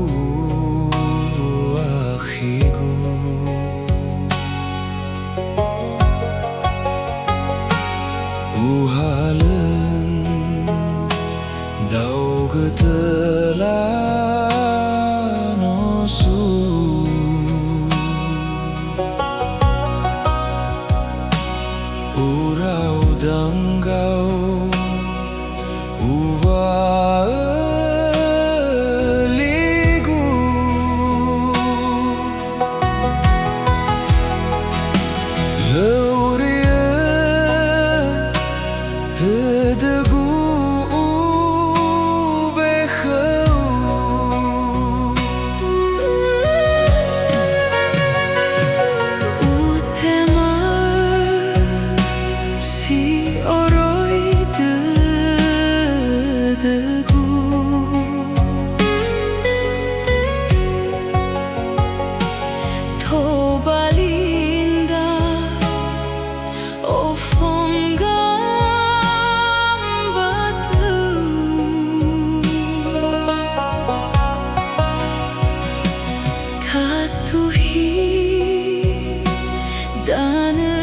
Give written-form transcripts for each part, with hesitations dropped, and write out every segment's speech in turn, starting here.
ufabu'u akhigu Uhalõ ndaugõ tõla nosu Ura'u dangau uwaõ Ligu Lõuri'Õ tõdõgu Ube khõu Utemaõ si oroi dõdõgu Tobali nda'O fongambatõu Tatuhi danõ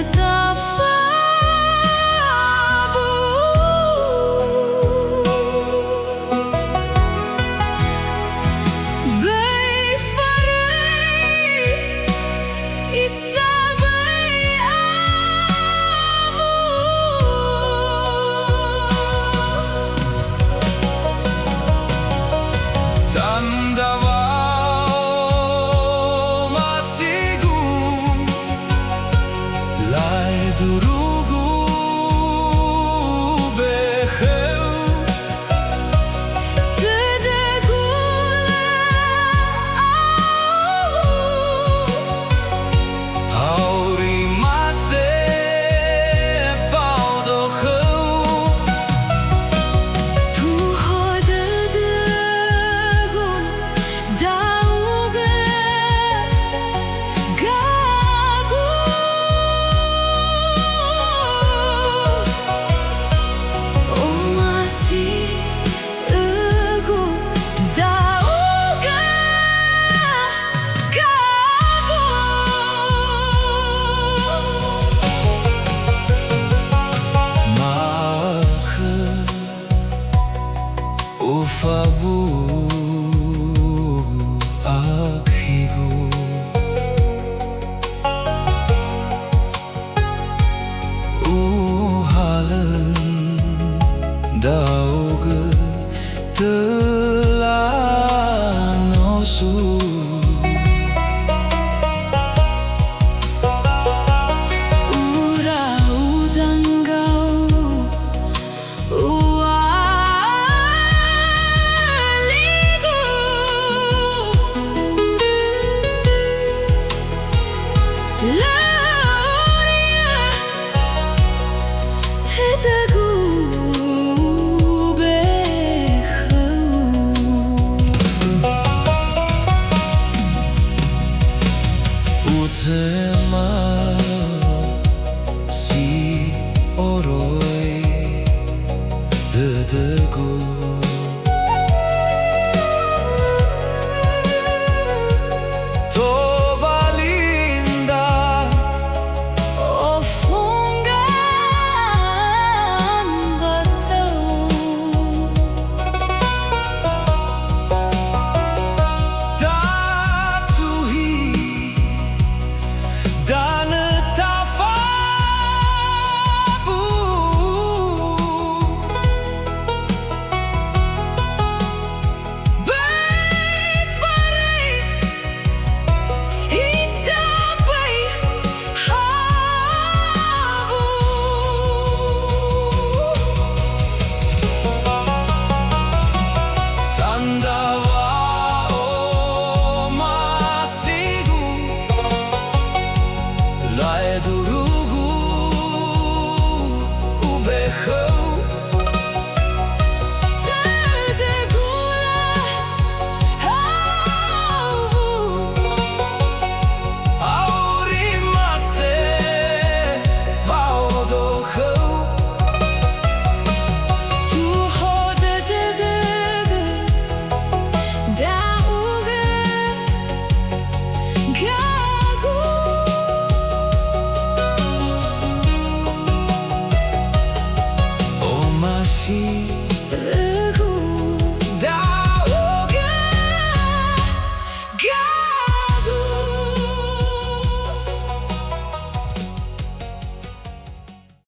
tafabu'u farõi Tanda Omasi'Õgu Laedurugu Ube khõu Tõdõgu Lõ AwuWu Auri mate faudo khõu Tuho dõdõgu nda'ugõ Ga'agu Omasi'Õgu nda'ugõ Ga'agu Makhe ufabu'u akhigu Uhalõ ndaugõ tõla nosu Ura'u dangau uwaõ Ligu Lõuri'Õ tõdõgu Ube khõu Utemaõ